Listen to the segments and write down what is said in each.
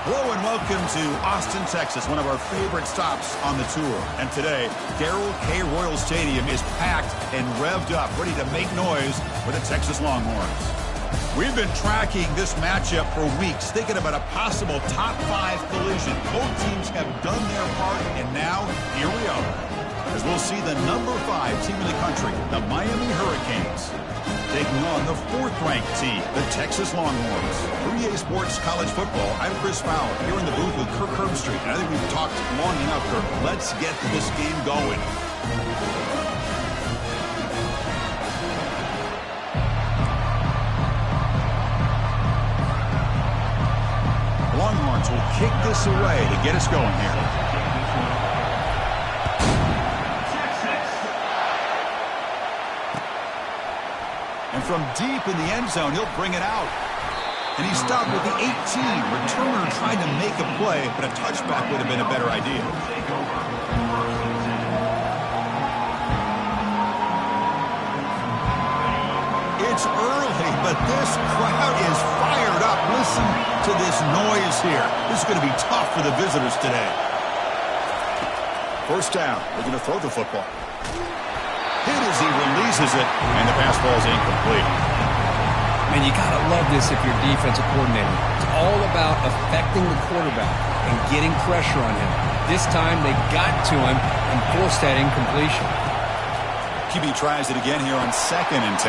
Hello and welcome to Austin, Texas, one of our favorite stops on the tour. And today, Darrell K. Royal Stadium is packed and revved up, ready to make noise with the Texas Longhorns. We've been tracking this matchup for weeks, thinking about a possible top 5 collision. Both teams have done their part, and now here we are, as we'll see the number 5 team in the country, the Miami Hurricanes, taking on the 4th-ranked team, the Texas Longhorns. For EA Sports College Football, I'm Chris Fowler, here in the booth with Kirk Herbstreit. And I think we've talked long enough, Kirk. Let's get this game going. The Longhorns will kick this away to get us going here. And from deep in the end zone, he'll bring it out. And he stopped with the 18. Returner tried to make a play, but a touchback would have been a better idea. It's early, but this crowd is fired up. Listen to this noise here. This is going to be tough for the visitors today. First down. They're going to throw the football. Hit as he releases it, and the pass ball is incomplete. Man, you got to love this if you're defensive coordinator. It's all about affecting the quarterback and getting pressure on him. This time, they got to him and forced that incompletion. QB tries it again here on 2nd and 10.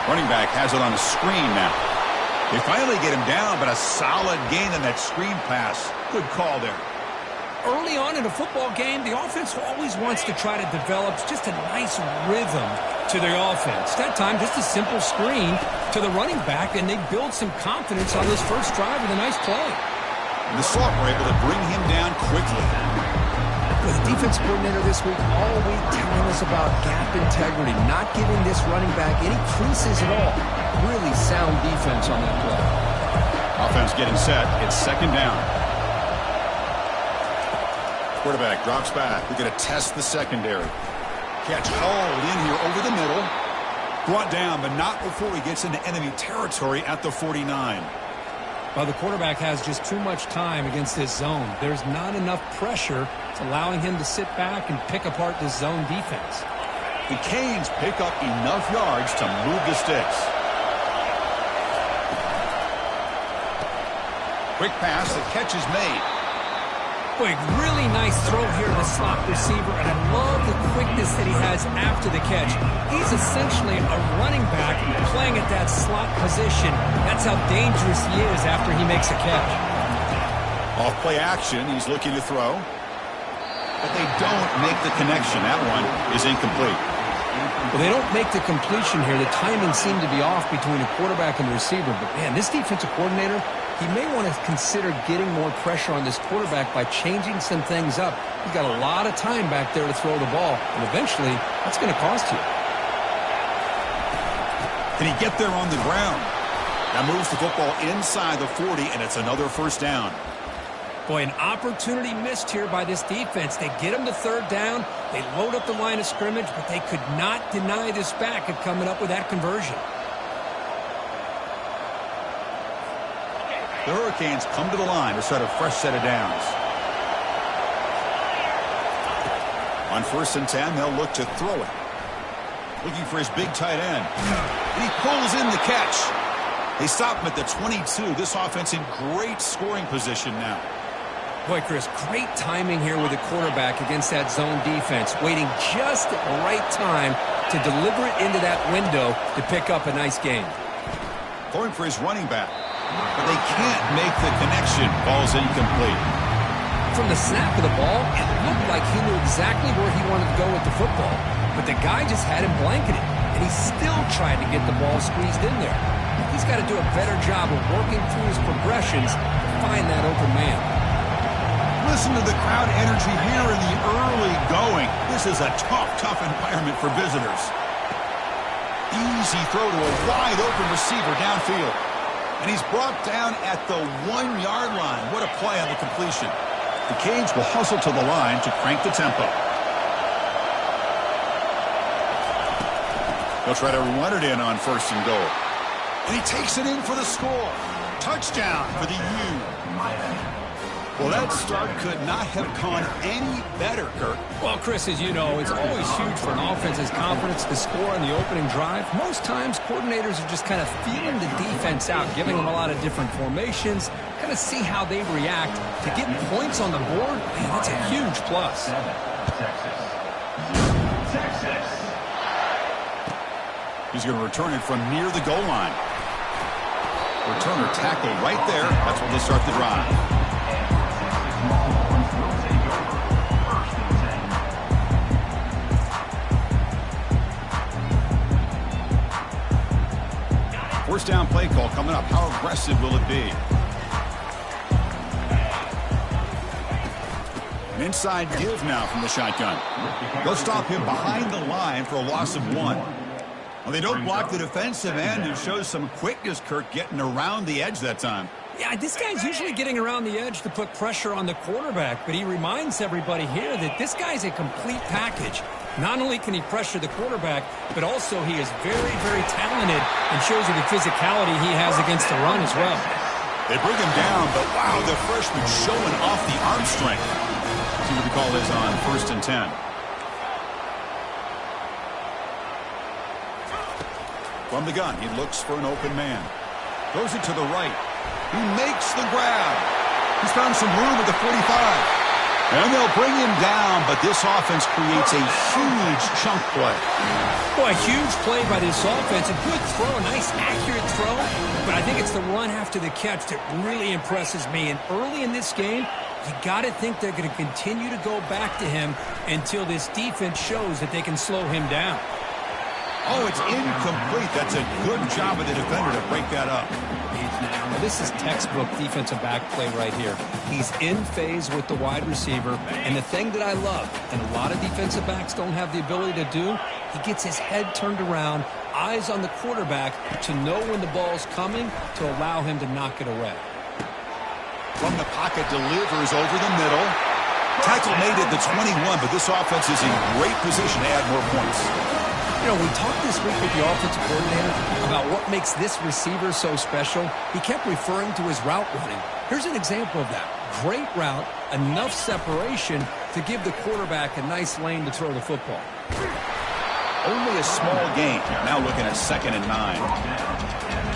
Running back has it on a screen now. They finally get him down, but a solid gain on that screen pass. Good call there. Early on in a football game, the offense always wants to try to develop just a nice rhythm to their offense. That time, just a simple screen to the running back, and they build some confidence on this first drive with a nice play. And the Salt were able to bring him down quickly. The defense coordinator this week all week telling us about gap integrity, not giving this running back any creases at all. Really sound defense on that play. Offense getting set. It's 2nd down. Quarterback drops back. We're going to test the secondary. Catch hauled in here over the middle. Brought down, but not before he gets into enemy territory at the 49. Well, the quarterback has just too much time against this zone. There's not enough pressure. It's allowing him to sit back and pick apart this zone defense. The Canes pick up enough yards to move the sticks. Quick pass. The catch is made. Boy, really nice throw here to the slot receiver, and I love the quickness that he has after the catch. He's essentially a running back playing at that slot position. That's how dangerous he is after he makes a catch. Off play action, he's looking to throw. But they don't make the connection. That one is incomplete. Well, they don't make the completion here. The timing seemed to be off between the quarterback and the receiver. But, man, this defensive coordinator, he may want to consider getting more pressure on this quarterback by changing some things up. He's got a lot of time back there to throw the ball, and eventually that's going to cost you. Can he get there on the ground? That moves the football inside the 40, and it's another first down. Boy, an opportunity missed here by this defense. They get him to 3rd down. They load up the line of scrimmage, but they could not deny this back of coming up with that conversion. The Hurricanes come to the line to start a fresh set of downs. On 1st and 10, they'll look to throw it. Looking for his big tight end. And he pulls in the catch. They stop him at the 22. This offense in great scoring position now. Boy, Chris, great timing here with the quarterback against that zone defense, waiting just at the right time to deliver it into that window to pick up a nice gain. Going for his running back. But they can't make the connection. Ball's incomplete. From the snap of the ball, it looked like he knew exactly where he wanted to go with the football. But the guy just had him blanketed, and he still tried to get the ball squeezed in there. He's got to do a better job of working through his progressions to find that open man. Listen to the crowd energy here in the early going. This is a tough environment for visitors. Easy throw to a wide-open receiver downfield. And he's brought down at the 1-yard line. What a play on the completion. The Canes will hustle to the line to crank the tempo. They'll try to run it in on 1st and goal. And he takes it in for the score. Touchdown for the U. Well, that start could not have gone any better, Kirk. Well, Chris, as you know, it's always huge for an offense's confidence to score on the opening drive. Most times, coordinators are just kind of feeling the defense out, giving them a lot of different formations, kind of see how they react. To get points on the board, man, that's a huge plus. He's going to return it from near the goal line. Returner tackle right there. That's when they start the drive. First down play call coming up. How aggressive will it be? An inside give now from the shotgun. They'll stop him behind the line for a loss of 1. Well, they don't block the defensive end, who shows some quickness, Kirk, getting around the edge that time. Yeah, this guy's usually getting around the edge to put pressure on the quarterback, but he reminds everybody here that this guy's a complete package. Not only can he pressure the quarterback, but also he is very, very talented and shows you the physicality he has against the run as well. They bring him down, but wow, the freshman showing off the arm strength. See what the call is on 1st and 10. From the gun, he looks for an open man. Throws it to the right. He makes the grab. He's found some room at the 45. And they'll bring him down, but this offense creates a huge chunk play. Boy, a huge play by this offense. A good throw, a nice accurate throw. But I think it's the run after the catch that really impresses me. And early in this game, you got to think they're going to continue to go back to him until this defense shows that they can slow him down. Oh, it's incomplete. That's a good job of the defender to break that up. Now, this is textbook defensive back play right here. He's in phase with the wide receiver. And the thing that I love, and a lot of defensive backs don't have the ability to do, he gets his head turned around, eyes on the quarterback to know when the ball's coming to allow him to knock it away. From the pocket, delivers over the middle. Tackle made at the 21, but this offense is in great position to add more points. You know, we talked this week with the offensive coordinator about what makes this receiver so special. He kept referring to his route running. Here's an example of that. Great route, enough separation to give the quarterback a nice lane to throw the football. Only a small gain. Now looking at 2nd and 9.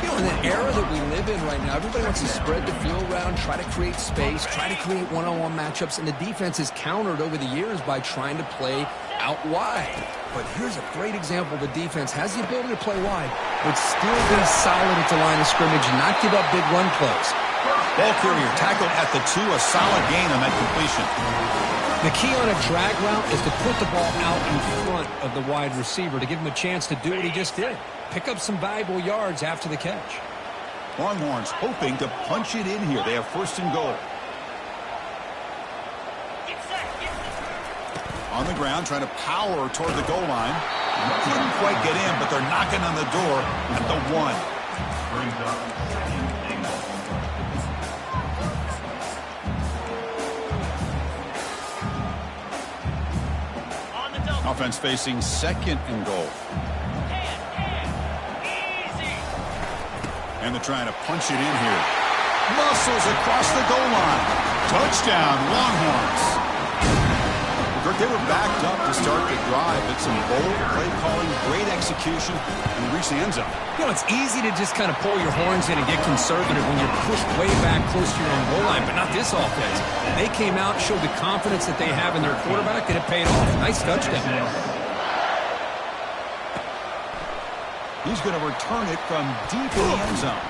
You know, in the era that we live in right now, everybody wants to spread the field around, try to create space, try to create one-on-one matchups, and the defense is countered over the years by trying to play out wide. But here's a great example. The defense has the ability to play wide, but still be solid at the line of scrimmage and not give up big run plays. Ball carrier tackled at the 2, a solid gain on that completion. The key on a drag route is to put the ball out in front of the wide receiver to give him a chance to do what he just did. Pick up some valuable yards after the catch. Longhorns hoping to punch it in here. They have 1st and goal. On the ground, trying to power toward the goal line. Couldn't quite get in, but they're knocking on the door at the 1. Offense facing 2nd and goal. And they're trying to punch it in here. Muscles across the goal line. Touchdown, Longhorns. They were backed up to start the drive, but some bold play calling, great execution, and reach the end zone. You know, it's easy to just kind of pull your horns in and get conservative when you're pushed way back close to your own goal line, but not this offense. They came out, showed the confidence that they have in their quarterback, and it paid off. Nice touchdown. He's going to return it from deep in the end zone.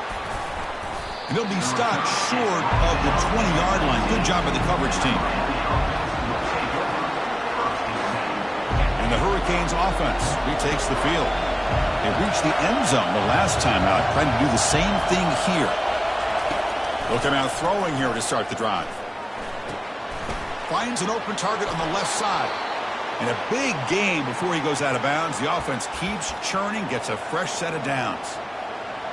And he'll be stopped short of the 20-yard line. Good job by the coverage team. And the Hurricanes offense retakes the field. They reached the end zone the last time out, trying to do the same thing here. Looking out throwing here to start the drive. Finds an open target on the left side. And a big gain before he goes out of bounds. The offense keeps churning, gets a fresh set of downs.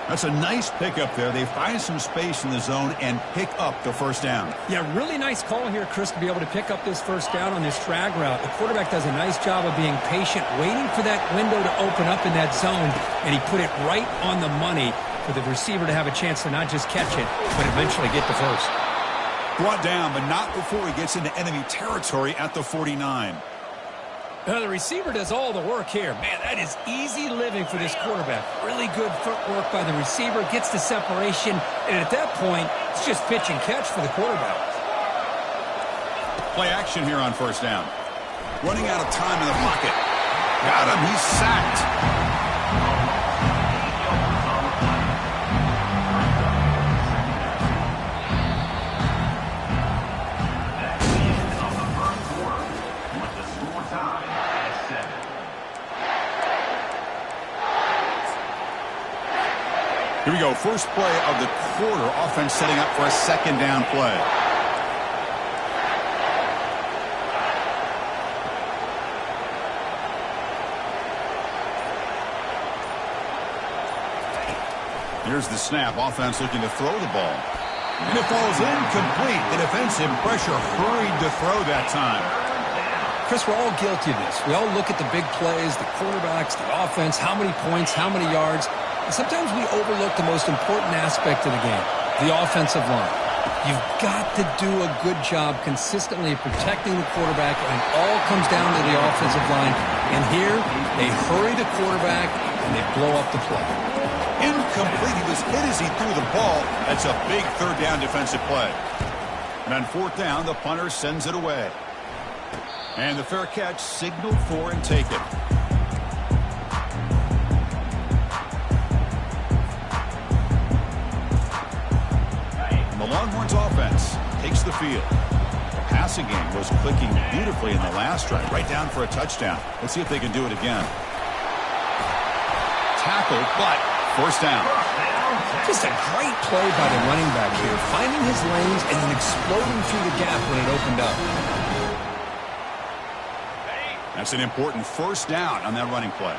That's a nice pickup there. They find some space in the zone and pick up the 1st down. Yeah, really nice call here, Chris, to be able to pick up this 1st down on this drag route. The quarterback does a nice job of being patient, waiting for that window to open up in that zone, and he put it right on the money for the receiver to have a chance to not just catch it, but eventually get the 1st. Brought down, but not before he gets into enemy territory at the 49. The receiver does all the work here. Man, that is easy living for this quarterback. Really good footwork by the receiver, gets the separation, and at that point, it's just pitch and catch for the quarterback. Play action here on first down. Running out of time in the pocket. Got him. He's sacked. Here we go. First play of the quarter. Offense setting up for a second down play. Here's the snap. Offense looking to throw the ball. And it falls incomplete. The defensive pressure hurried to throw that time. Chris, we're all guilty of this. We all look at the big plays, the quarterbacks, the offense, how many points, how many yards. And sometimes we overlook the most important aspect of the game, the offensive line. You've got to do a good job consistently protecting the quarterback, and it all comes down to the offensive line. And here, they hurry the quarterback, and they blow up the play. Incomplete. He was hit as he threw the ball. That's a big third down defensive play. And on fourth down, the punter sends it away. And the fair catch signaled for and taken. The Longhorns offense takes the field. The passing game was clicking beautifully in the last drive, right down for a touchdown. Let's see if they can do it again. Tackle, but first down. Just a great play by the running back here, finding his lanes and then exploding through the gap when it opened up. That's an important first down on that running play.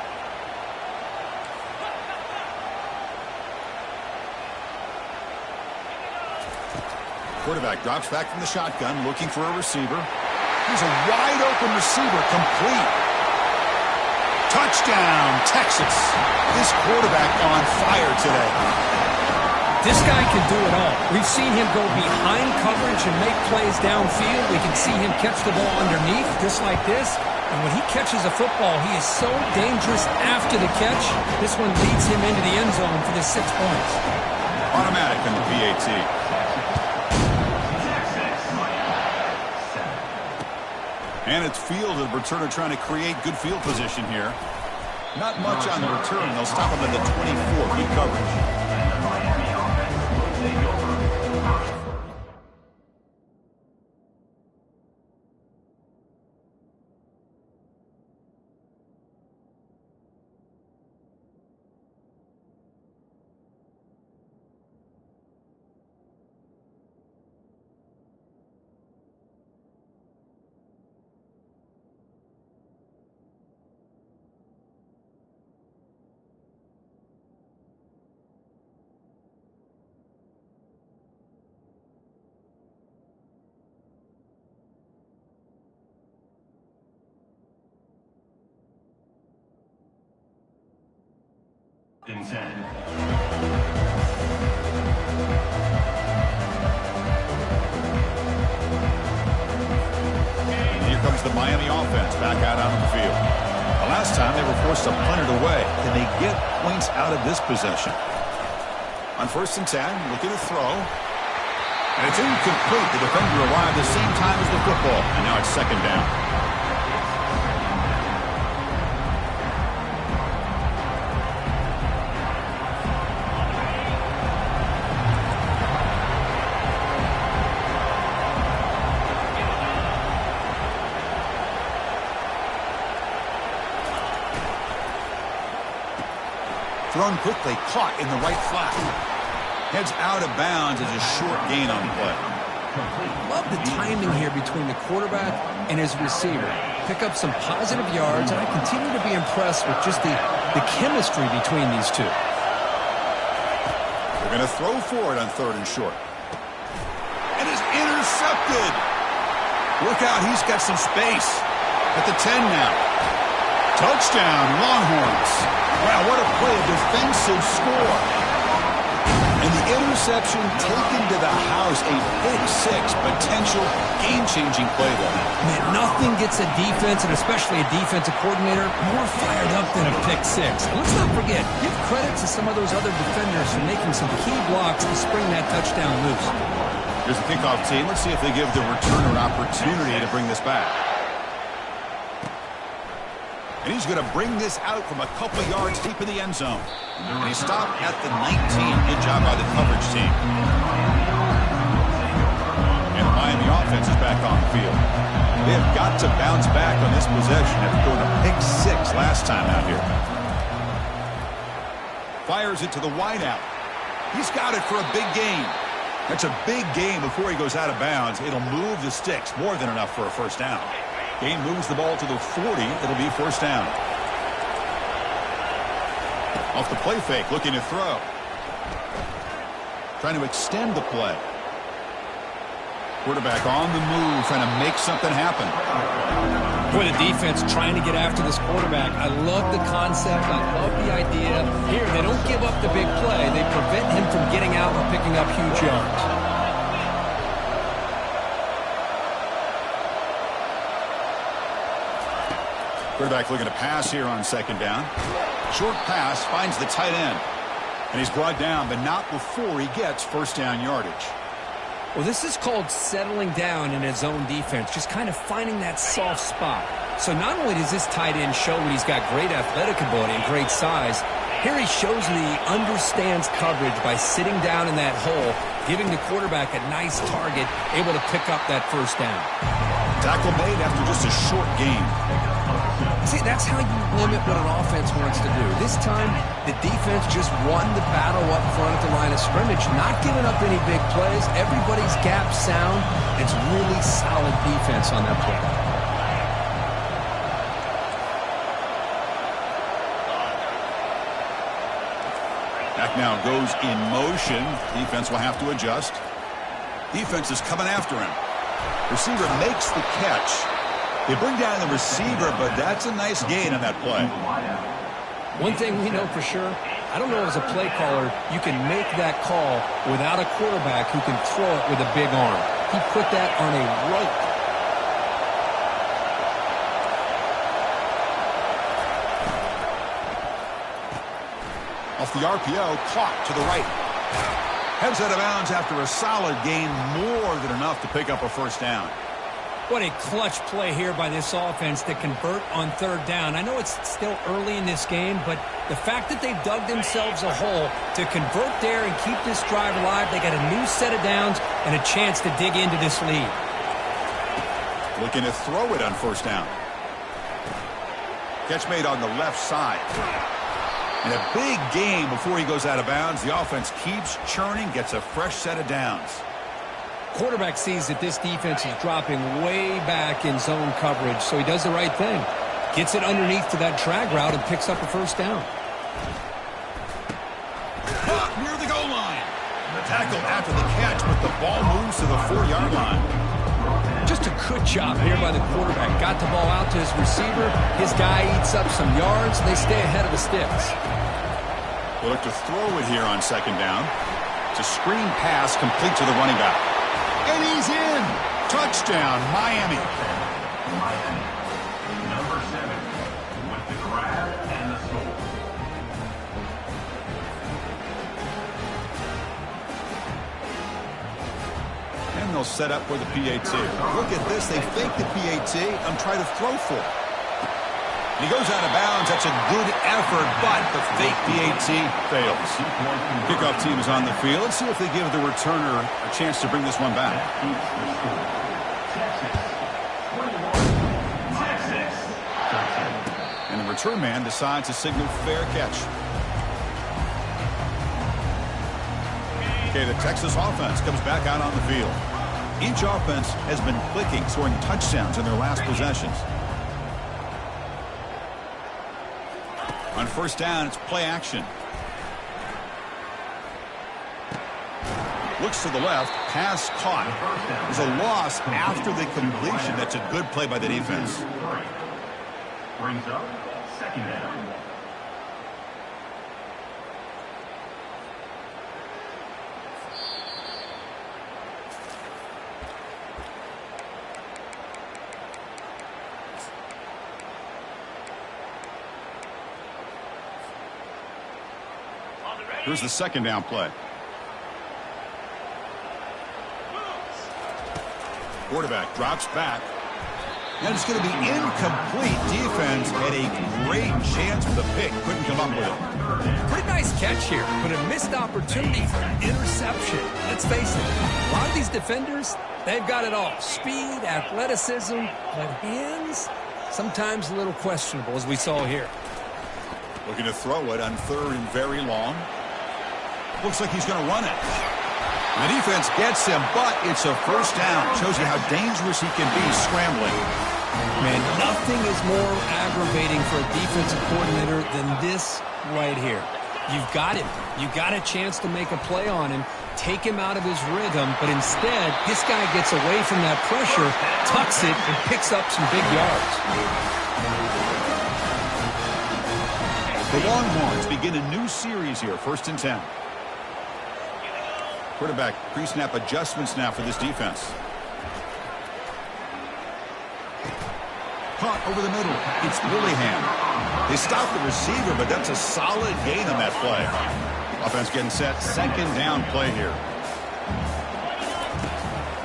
Quarterback drops back from the shotgun, looking for a receiver. Here's a wide-open receiver, complete. Touchdown, Texas. This quarterback on fire today. This guy can do it all. We've seen him go behind coverage and make plays downfield. We can see him catch the ball underneath, just like this. And when he catches a football, he is so dangerous after the catch. This one leads him into the end zone for the 6 points. Automatic in the PAT. And it's fielded. Returner trying to create good field position here. Not much on the return. They'll stop him at the 24. Good coverage. In 10. Here comes the Miami offense back out onto the field. The last time they were forced to punt it away. Can they get points out of this possession? On 1st and 10, looking to throw. And it's incomplete. The defender arrived the same time as the football. And now it's second down. Thrown quickly, caught in the right flat. Heads out of bounds as a short gain on the play. Love the timing here between the quarterback and his receiver. Pick up some positive yards, and I continue to be impressed with just the chemistry between these two. They're going to throw for it on 3rd and short. And is intercepted. Look out, he's got some space. At the 10 now. Touchdown, Longhorns. Wow, what a play, a defensive score. And the interception taken to the house, a pick six, potential game-changing play there. Man, nothing gets a defense, and especially a defensive coordinator, more fired up than a pick six. And let's not forget, give credit to some of those other defenders for making some key blocks to spring that touchdown loose. Here's the kickoff team. Let's see if they give the returner an opportunity to bring this back. And he's going to bring this out from a couple of yards deep in the end zone. And he stopped at the 19. Good job by the coverage team. And the Miami offense is back on the field. They have got to bounce back on this possession after throwing a pick six last time out here. Fires it to the wideout. He's got it for a big gain. That's a big gain before he goes out of bounds. It'll move the sticks, more than enough for a first down. Gain moves the ball to the 40. It'll be first down. Off the play fake, looking to throw. Trying to extend the play. Quarterback on the move, trying to make something happen. Boy, the defense trying to get after this quarterback. I love the concept. I love the idea. Here, they don't give up the big play. They prevent him from getting out and picking up huge yards. Quarterback looking to pass here on second down. Short pass finds the tight end. And he's brought down, but not before he gets first down yardage. Well, this is called settling down in his own defense, just kind of finding that soft spot. So not only does this tight end show that he's got great athletic ability and great size, here he shows that he understands coverage by sitting down in that hole, giving the quarterback a nice target, able to pick up that first down. Tackle made after just a short gain. See, that's how you limit what an offense wants to do. This time, the defense just won the battle up front at the line of scrimmage, not giving up any big plays. Everybody's gap sound. It's really solid defense on that play. Back now goes in motion. Defense will have to adjust. Defense is coming after him. Receiver makes the catch. They bring down the receiver, but that's a nice gain on that play. One thing we know for sure, I don't know as a play caller, you can make that call without a quarterback who can throw it with a big arm. He put that on a rope. Off the RPO, caught to the right. Heads out of bounds after a solid gain, more than enough to pick up a first down. What a clutch play here by this offense to convert on third down. I know it's still early in this game, but the fact that they've dug themselves a hole to convert there and keep this drive alive, they got a new set of downs and a chance to dig into this lead. Looking to throw it on first down. Catch made on the left side. And a big gain before he goes out of bounds. The offense keeps churning, gets a fresh set of downs. Quarterback sees that this defense is dropping way back in zone coverage, so he does the right thing. Gets it underneath to that drag route and picks up a first down. Near the goal line. The tackle after the catch, but the ball moves to the 4-yard line. Just a good job here by the quarterback. Got the ball out to his receiver. His guy eats up some yards, and they stay ahead of the sticks. They look to throw it here on second down. It's a screen pass complete to the running back. And he's in. Touchdown, Miami. Miami, number 7, with the grab and the score. And they'll set up for the PAT. Look at this. They fake the PAT and try to throw for it. And he goes out of bounds. That's a good effort, but the fake PAT fails. Kickoff team is on the field. Let's see if they give the returner a chance to bring this one back. And the return man decides to signal fair catch. Okay, the Texas offense comes back out on the field. Each offense has been clicking, scoring touchdowns in their last possessions. On first down, it's play action. Looks to the left, pass caught. There's a loss after the completion. That's a good play by the defense. Brings up second down. Here's the second down play. Quarterback drops back. And it's going to be incomplete. Defense had a great chance for the pick. Couldn't come up with it. Pretty nice catch here, but a missed opportunity for an interception. Let's face it, a lot of these defenders, they've got it all. Speed, athleticism, but hands, sometimes a little questionable, as we saw here. Looking to throw it on 3rd and very long. Looks like he's going to run it. The defense gets him, but it's a first down. Shows you how dangerous he can be scrambling. Man, nothing is more aggravating for a defensive coordinator than this right here. You've got him. You've got a chance to make a play on him, take him out of his rhythm, but instead, this guy gets away from that pressure, tucks it, and picks up some big yards. The Longhorns begin a new series here, 1st and 10. Quarterback pre-snap adjustments now for this defense. Caught over the middle. It's Willingham. They stop the receiver, but that's a solid gain on that play. Offense getting set. 2nd down play here.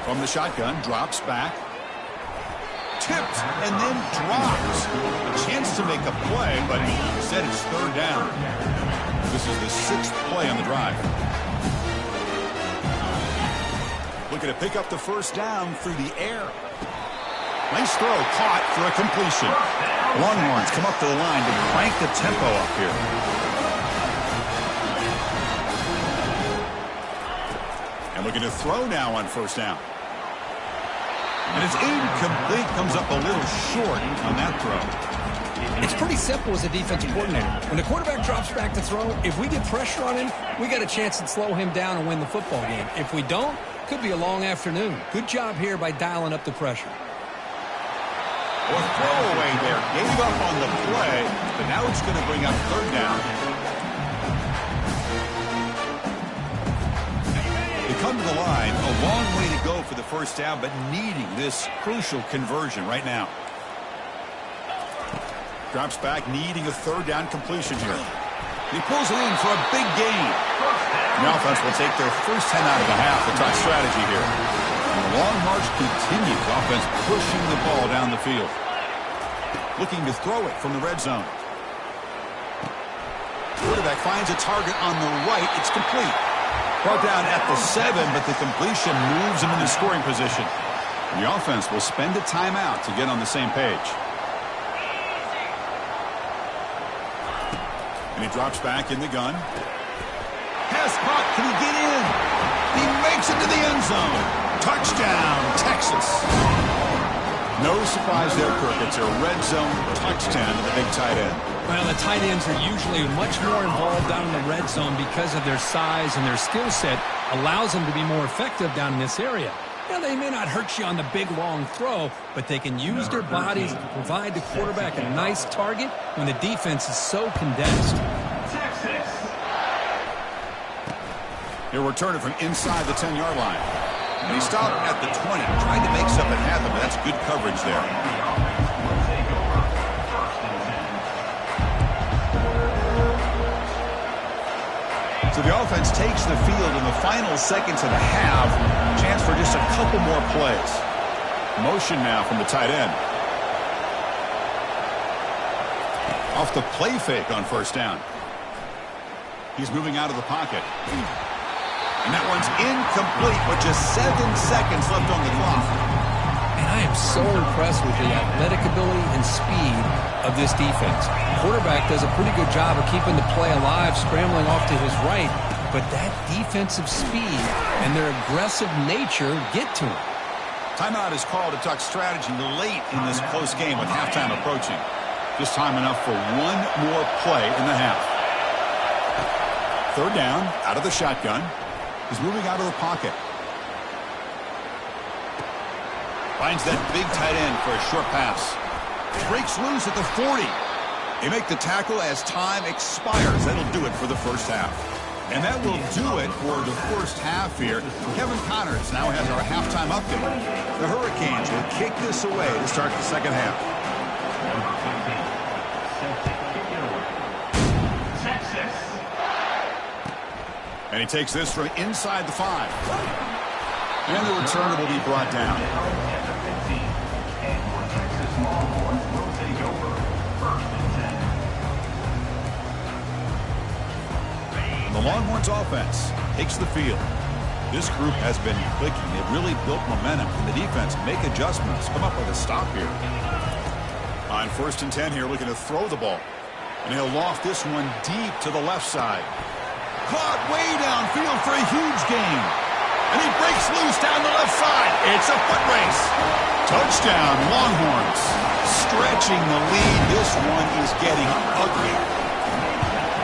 From the shotgun, drops back. Tipped and then drops. A chance to make a play, but instead it's 3rd down. This is the 6th play on the drive. Looking to pick up the first down through the air. Nice throw, caught for a completion. Longhorns come up to the line to crank the tempo up here. And looking to throw now on 1st down. And it's incomplete, comes up a little short on that throw. It's pretty simple as a defensive coordinator. When the quarterback drops back to throw, if we get pressure on him, we got a chance to slow him down and win the football game. If we don't, could be a long afternoon. Good job here by dialing up the pressure. Or throwaway there. Gave up on the play, but now it's going to bring up 3rd down. They come to the line, a long way to go for the first down, but needing this crucial conversion right now. Drops back, needing a 3rd down completion here. He pulls it in for a big gain. The offense will take their first 10 out of the half. The top strategy here. And the long march continues. Offense pushing the ball down the field. Looking to throw it from the red zone. Quarterback finds a target on the right. It's complete. Brought down at the 7, but the completion moves him into scoring position. And the offense will spend a timeout to get on the same page. And he drops back in the gun. Pass caught. Can he get in? He makes it to the end zone. Touchdown, Texas. No surprise there, Kirk. It's a red zone touchdown to the big tight end. Well, the tight ends are usually much more involved down in the red zone because of their size and their skill set allows them to be more effective down in this area. Now, they may not hurt you on the big, long throw, but they can use their bodies to provide the quarterback a nice target when the defense is so condensed. He'll return it from inside the 10-yard line. And he stopped at the 20, trying to make something happen, but that's good coverage there. So the offense takes the field in the final seconds of the half. Chance for just a couple more plays. Motion now from the tight end. Off the play fake on 1st down. He's moving out of the pocket. And that one's incomplete with just 7 seconds left on the clock. And I am so impressed with the athletic ability and speed of this defense. Quarterback does a pretty good job of keeping the play alive, scrambling off to his right. But that defensive speed and their aggressive nature get to him. Timeout is called to talk strategy late in this close game with halftime approaching. Just time enough for one more play in the half. 3rd down, out of the shotgun. He's moving out of the pocket. Finds that big tight end for a short pass. Breaks loose at the 40. They make the tackle as time expires. That'll do it for the first half. And that will do it for the first half here. Kevin Connors now has our halftime update. The Hurricanes will kick this away to start the second half. And he takes this from inside the 5. And the return will be brought down. The Longhorns offense takes the field. This group has been clicking. They've really built momentum. And the defense make adjustments. Come up with a stop here. On 1st and 10 here, looking to throw the ball. And he'll loft this one deep to the left side. Caught way downfield for a huge gain. And he breaks loose down the left side. It's a foot race. Touchdown, Longhorns. Stretching the lead. This one is getting ugly.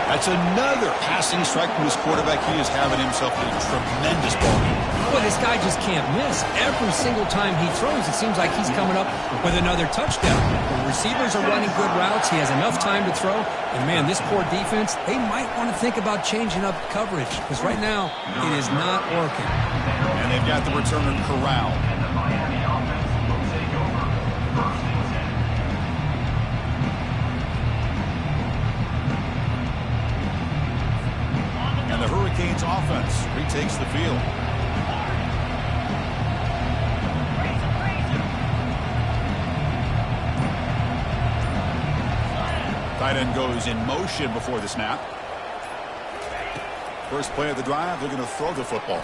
That's another passing strike from his quarterback. He is having himself a tremendous ball game. Well, this guy just can't miss. Every single time he throws, it seems like he's coming up with another touchdown. The receivers are running good routes. He has enough time to throw. And, man, this poor defense, they might want to think about changing up coverage because right now it is not working. And they've got the returner corralled. And the Hurricanes offense retakes the field. Tight end goes in motion before the snap. First play of the drive, looking to throw the football.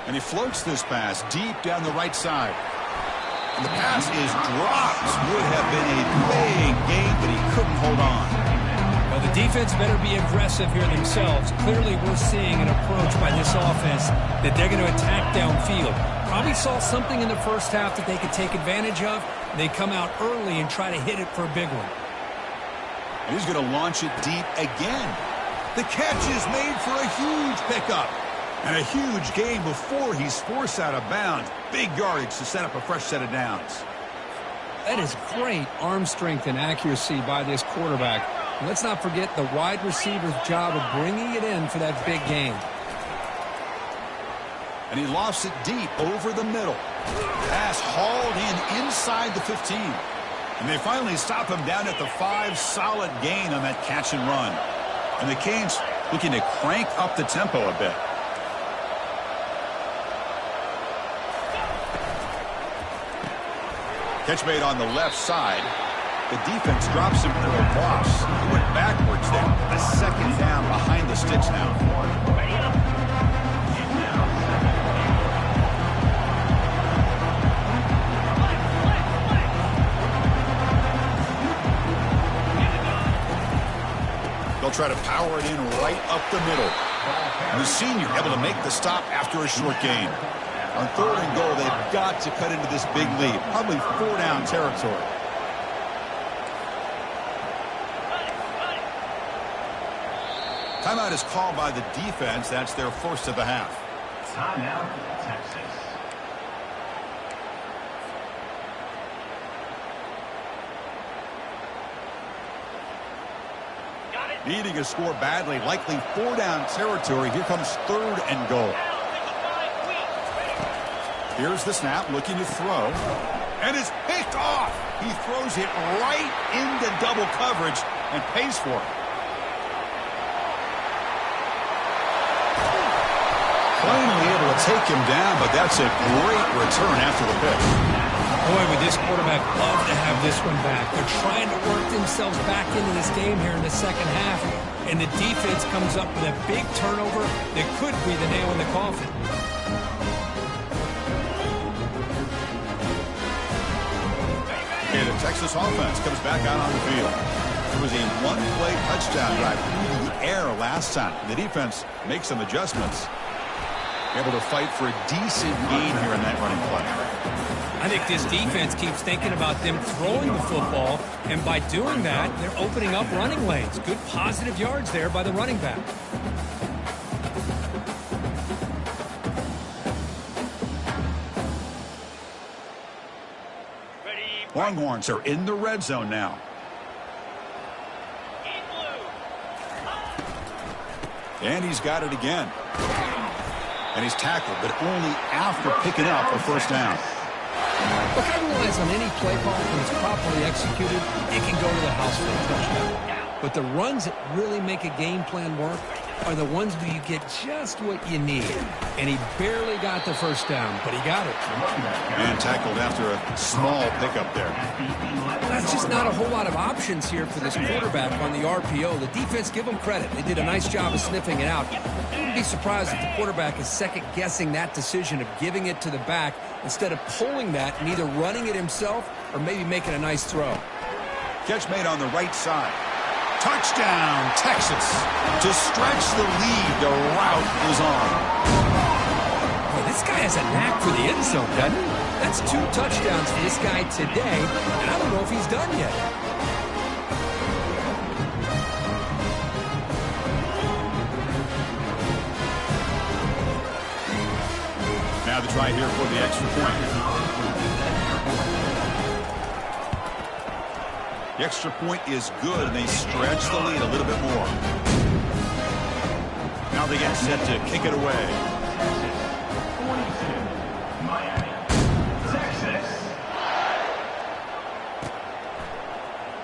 And he floats this pass deep down the right side. And the pass is dropped. Would have been a big gain, but he couldn't hold on. Well, the defense better be aggressive here themselves. Clearly, we're seeing an approach by this offense that they're going to attack downfield. Probably saw something in the first half that they could take advantage of. They come out early and try to hit it for a big one. And he's going to launch it deep again. The catch is made for a huge pickup. And a huge gain before he's forced out of bounds. Big yardage to set up a fresh set of downs. That is great arm strength and accuracy by this quarterback. And let's not forget the wide receiver's job of bringing it in for that big gain. And he lofts it deep over the middle. Pass hauled in inside the 15. And they finally stop him down at the 5. Solid gain on that catch and run. And the Canes looking to crank up the tempo a bit. Catch made on the left side. The defense drops him for a loss. He went backwards there. A second down behind the sticks now. They'll try to power it in right up the middle. And the senior able to make the stop after a short gain. On 3rd and goal, they've got to cut into this big lead. Probably 4-down territory. Timeout is called by the defense. That's their first of the half. Timeout, Texas. Needing a score badly, likely 4-down territory. Here comes 3rd and goal. Here's the snap, looking to throw. And it's picked off. He throws it right into double coverage and pays for it. Finally able to take him down, but that's a great return after the pick. Boy, would this quarterback love to have this one back. They're trying to work themselves back into this game here in the second half. And the defense comes up with a big turnover that could be the nail in the coffin. Okay, the Texas offense comes back out on the field. It was a one-play touchdown drive through the air last time. The defense makes some adjustments. Able to fight for a decent gain here in that running play. I think this defense keeps thinking about them throwing the football, and by doing that, they're opening up running lanes. Good positive yards there by the running back. Longhorns are in the red zone now. And he's got it again. And he's tackled, but only after picking up a first down. Look, I realize on any play call, when it's properly executed, it can go to the house for a touchdown. But the runs that really make a game plan work, are the ones where you get just what you need. And he barely got the first down, but he got it. And tackled after a small pickup there. That's just not a whole lot of options here for this quarterback on the RPO. The defense, give them credit. They did a nice job of sniffing it out. I wouldn't be surprised if the quarterback is second-guessing that decision of giving it to the back instead of pulling that and either running it himself or maybe making a nice throw. Catch made on the right side. Touchdown, Texas. To stretch the lead, the route is on. Boy, this guy has a knack for the end zone, doesn't he? That's 2 touchdowns for this guy today, and I don't know if he's done yet. Now the try here for the extra point. The extra point is good, and they stretch the lead a little bit more. Now they get set to kick it away.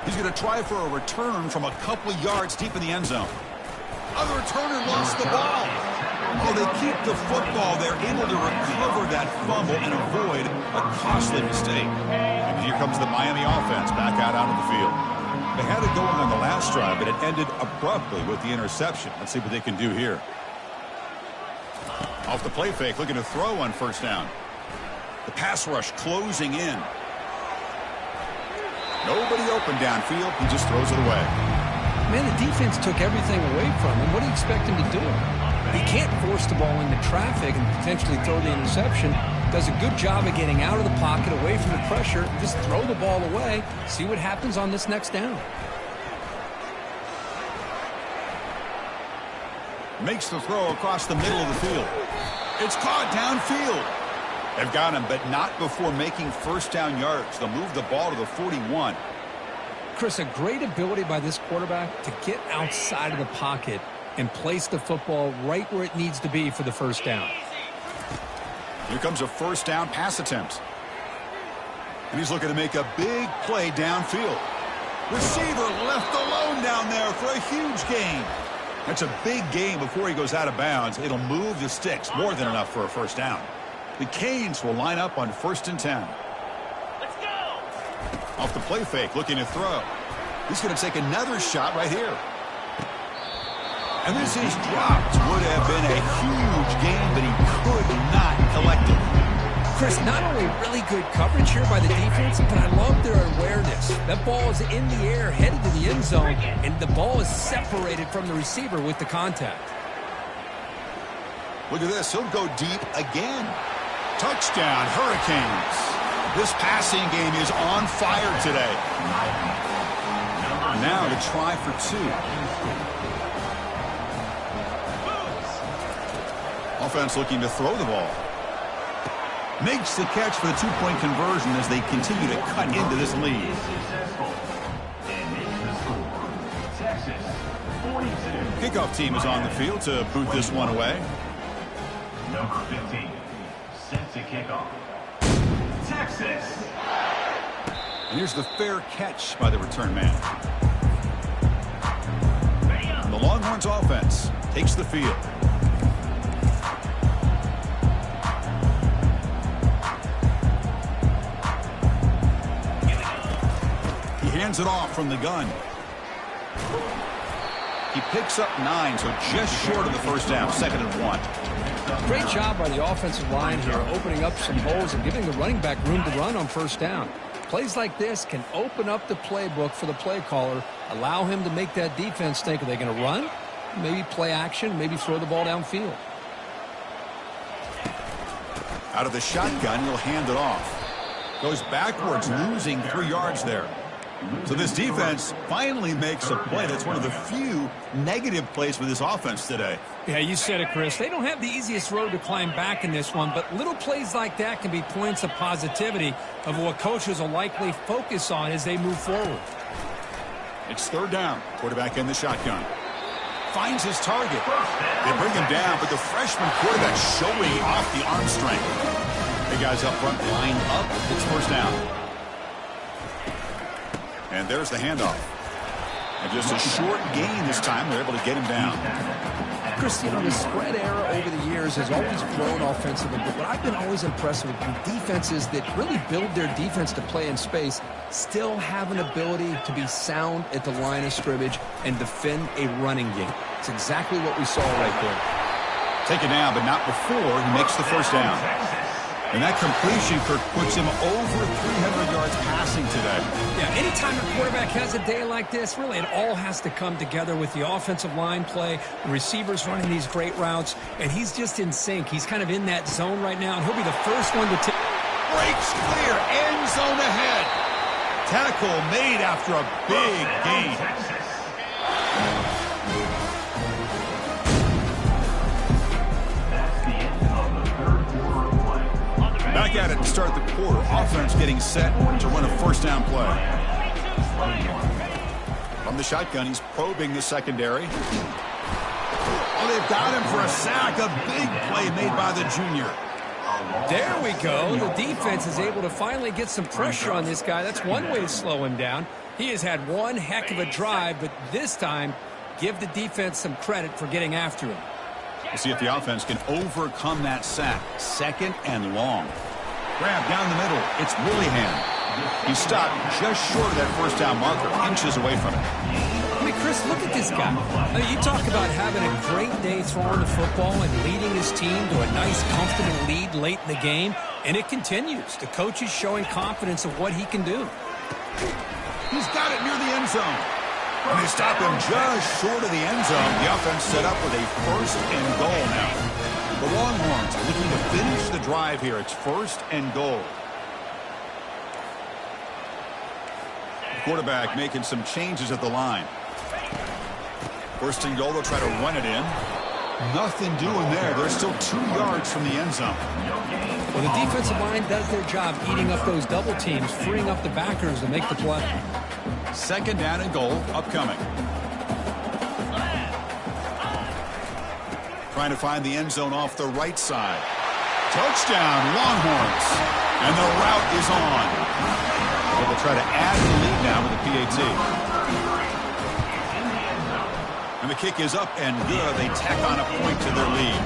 He's going to try for a return from a couple yards deep in the end zone. Other returner lost the ball. Oh, they keep the football. They're able to recover that fumble and avoid a costly mistake. And here comes the Miami offense back out onto the field. They had it going on the last drive, but it ended abruptly with the interception. Let's see what they can do here. Off the play fake, looking to throw on first down. The pass rush closing in. Nobody open downfield. He just throws it away. Man, the defense took everything away from him. What do you expect him to do? He can't force the ball into traffic and potentially throw the interception. Does a good job of getting out of the pocket, away from the pressure. Just throw the ball away. See what happens on this next down. Makes the throw across the middle of the field. It's caught downfield. They've got him, but not before making first down yards. They'll move the ball to the 41. Chris, a great ability by this quarterback to get outside of the pocket and place the football right where it needs to be for the first down. Here comes a first down pass attempt. And he's looking to make a big play downfield. Receiver left alone down there for a huge gain. That's a big gain before he goes out of bounds. It'll move the sticks, more than enough for a first down. The Canes will line up on 1st and 10. Let's go! Off the play fake, looking to throw. He's going to take another shot right here. And this is dropped. Would have been a huge gain, but he could not collect it. Chris, not only really good coverage here by the defense, but I love their awareness. That ball is in the air, headed to the end zone, and the ball is separated from the receiver with the contact. Look at this. He'll go deep again. Touchdown, Hurricanes. This passing game is on fire today. Now to try for 2. Offense looking to throw the ball. Makes the catch for the 2-point conversion as they continue to cut into this lead. Kickoff team is on the field to boot this one away. Number 15, set to kickoff. Texas. And here's the fair catch by the return man. The Longhorns offense takes the field. Hands it off from the gun. He picks up 9, so just short of the first down, 2nd and 1. Great job by the offensive line here, opening up some holes and giving the running back room to run on first down. Plays like this can open up the playbook for the play caller, allow him to make that defense think, are they going to run? Maybe play action, maybe throw the ball downfield. Out of the shotgun, he'll hand it off. Goes backwards, losing 3 yards there. So this defense finally makes a play. That's one of the few negative plays for this offense today. Yeah, you said it, Chris. They don't have the easiest road to climb back in this one, but little plays like that can be points of positivity of what coaches will likely focus on as they move forward. It's 3rd down. Quarterback in the shotgun. Finds his target. They bring him down, but the freshman quarterback showing off the arm strength. The guys up front line up. It's 1st down. And there's the handoff. And just a short gain this time. They're able to get him down. Chris, you know, the spread era over the years has always grown offensively, but what I've been always impressed with defenses that really build their defense to play in space still have an ability to be sound at the line of scrimmage and defend a running game. It's exactly what we saw right there. Take it now, but not before he makes the first down. And that completion, Kirk, puts him over 300 yards passing today. Yeah, anytime a quarterback has a day like this, really it all has to come together with the offensive line play, the receivers running these great routes, and he's just in sync. He's kind of in that zone right now, and he'll be the first one to take. Breaks clear, end zone ahead. Tackle made after a big gain. Back at it to start the quarter. Offense getting set to run a first down play. From the shotgun, he's probing the secondary. Oh, they've got him for a sack. A big play made by the junior. There we go. The defense is able to finally get some pressure on this guy. That's one way to slow him down. He has had one heck of a drive, but this time, give the defense some credit for getting after him. We'll see if the offense can overcome that sack. Second and long. Grab down the middle. It's Willingham. He stopped just short of that first down marker, inches away from it. I mean, Chris, look at this guy. I mean, you talk about having a great day throwing the football and leading his team to a nice, comfortable lead late in the game, and it continues. The coach is showing confidence of what he can do. He's got it near the end zone. And they stop him just short of the end zone. The offense set up with a first and goal now. The Longhorns are looking to finish the drive here. It's first and goal. The quarterback making some changes at the line. First and goal, they'll try to run it in. Nothing doing there. They're still 2 yards from the end zone. Well, the defensive line does their job eating up those double teams, freeing up the backers to make the play. Second down and goal upcoming. Trying to find the end zone off the right side. Touchdown, Longhorns. And the route is on. So they'll try to add the lead now with the PAT. And the kick is up and good. They tack on a point to their lead.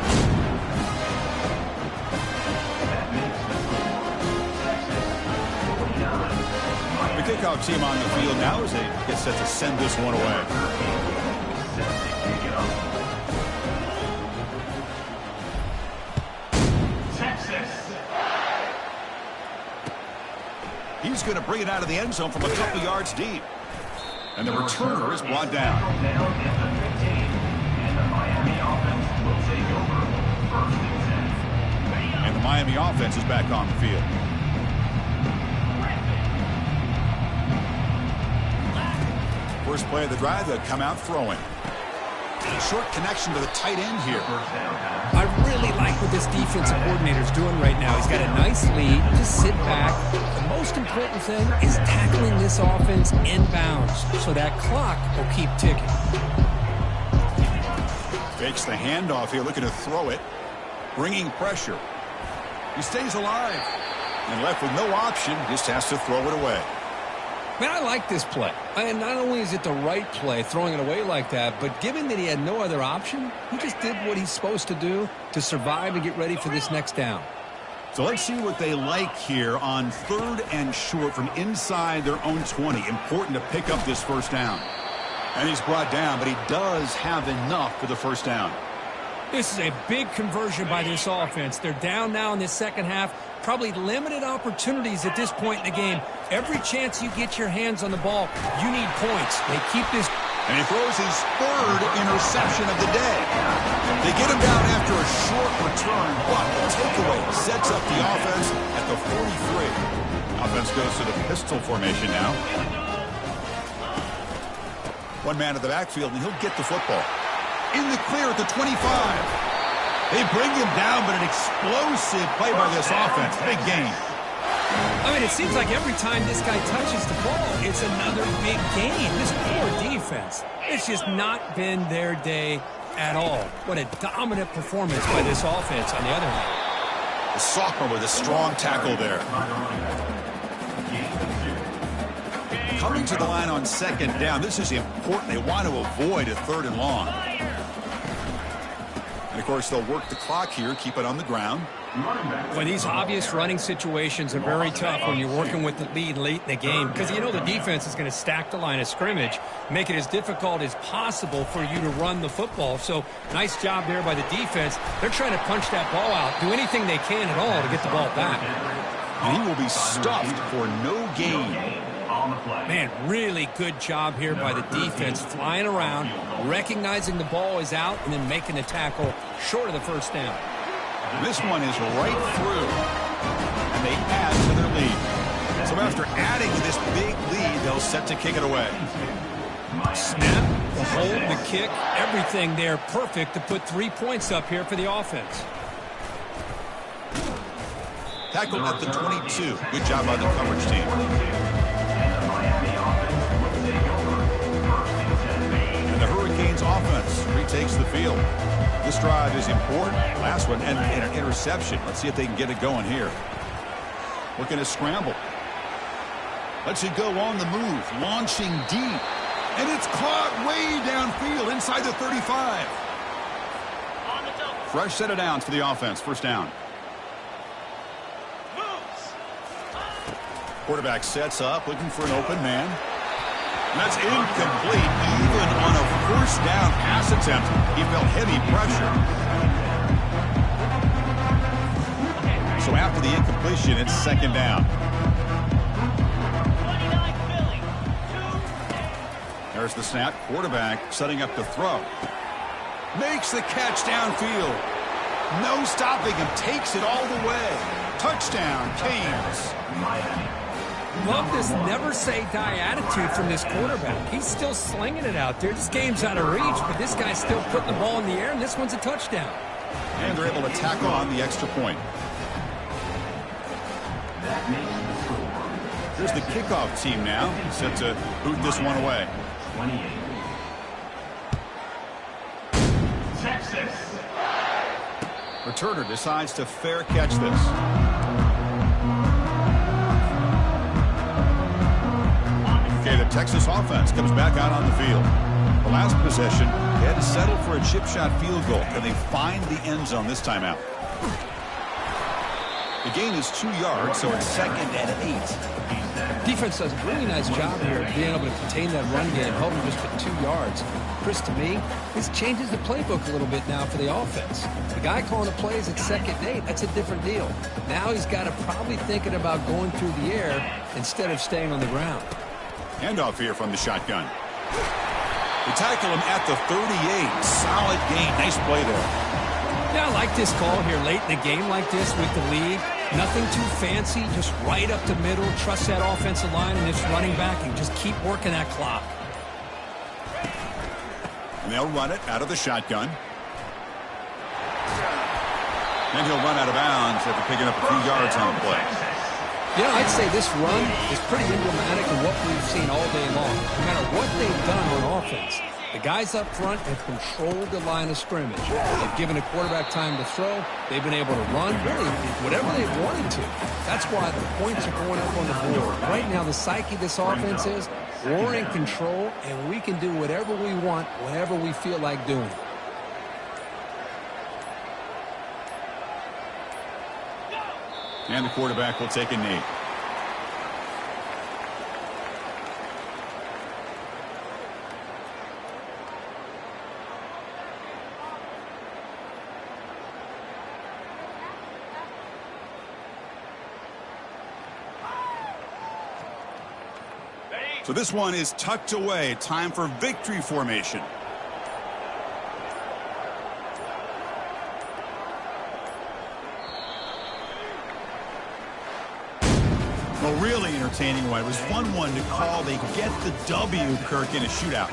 The kickoff team on the field now as they get set to send this one away. He's going to bring it out of the end zone from a couple yards deep. And the returner is brought down. And the Miami offense is back on the field. First play of the drive, they'll come out throwing. Short connection to the tight end here. I really like what this defensive coordinator is doing right now. He's got a nice lead. Just sit back. The most important thing is tackling this offense inbounds so that clock will keep ticking. Fakes the handoff here, looking to throw it. Bringing pressure. He stays alive. And left with no option, just has to throw it away. Man, I like this play. And not only is it the right play, throwing it away like that, but given that he had no other option, he just did what he's supposed to do to survive and get ready for this next down. So let's see what they like here on third and short from inside their own 20. Important to pick up this first down. And he's brought down, but he does have enough for the first down. This is a big conversion by this offense. They're down now in this second half. Probably limited opportunities at this point in the game. Every chance you get your hands on the ball, you need points. They keep this. And he throws his third interception of the day. They get him down after a short return, but the takeaway sets up the offense at the 43. Offense goes to the pistol formation now. One man at the backfield, and he'll get the football. In the clear at the 25. They bring him down, but an explosive play by this offense. Big gain. I mean, it seems like every time this guy touches the ball, it's another big gain. This poor defense, it's just not been their day at all. What a dominant performance by this offense on the other hand. The sophomore with a strong tackle there. Coming to the line on second down. This is important. They want to avoid a third and long. of course, they'll work the clock here, keep it on the ground. Well, these obvious running situations are very tough when you're working with the lead late in the game because you know the defense is going to stack the line of scrimmage, make it as difficult as possible for you to run the football. So nice job there by the defense. They're trying to punch that ball out, do anything they can at all to get the ball back. And he will be stuffed for no gain. Man, really good job here by the defense, flying around, recognizing the ball is out, and then making the tackle short of the first down. This one is right through, and they add to their lead. So after adding to this big lead, they'll set to kick it away. Snap, the hold, the kick, everything there perfect to put 3 points up here for the offense. Tackled at the 22. Good job by the coverage team. And the Hurricanes offense retakes the field. This drive is important. Last one and an interception. Let's see if they can get it going here. Looking to scramble. Lets it go on the move. Launching deep. And it's caught way downfield inside the 35. Fresh set of downs for the offense. First down. Quarterback sets up, looking for an open man. And that's incomplete. Even on a first down pass attempt, he felt heavy pressure. So after the incompletion, it's second down. There's the snap. Quarterback setting up the throw. Makes the catch downfield. No stopping him. Takes it all the way. Touchdown, Canes. Love this never say die attitude from this quarterback. He's still slinging it out there. This game's out of reach, but this guy's still putting the ball in the air, and this one's a touchdown. And they're able to tack on the extra point. Here's the kickoff team now, set to boot this one away. 28. Texas. Returner decides to fair catch this. Okay, the Texas offense comes back out on the field. The last possession, they had to settle for a chip shot field goal. Can they find the end zone this time out? The gain is 2 yards, so it's 2nd and 8. Defense does a really nice job here of being able to contain that run game, held him just for 2 yards. Chris, to me, this changes the playbook a little bit now for the offense. The guy calling the plays at 2nd and 8, that's a different deal. Now he's got to probably thinking about going through the air instead of staying on the ground. Handoff here from the shotgun. They tackle him at the 38. Solid gain. Nice play there. Yeah, I like this call here late in the game like this with the lead. Nothing too fancy, just right up the middle. Trust that offensive line and its running back and just keep working that clock. And they'll run it out of the shotgun. And he'll run out of bounds after picking up a few yards on the play. You know, I'd say this run is pretty emblematic of what we've seen all day long. No matter what they've done on offense, the guys up front have controlled the line of scrimmage. They've given the quarterback time to throw. They've been able to run, really, whatever they wanted to. That's why the points are going up on the board. Right now, the psyche of this offense is we're in control, and we can do whatever we want, whenever we feel like doing it. And the quarterback will take a knee. So this one is tucked away. Time for victory formation. Well, really entertaining one. It was 1-1 to call. They get the W, Kirk, in a shootout.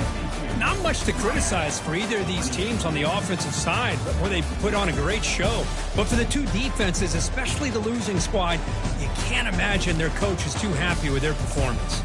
Not much to criticize for either of these teams on the offensive side, where they put on a great show. But for the two defenses, especially the losing squad, you can't imagine their coach is too happy with their performance.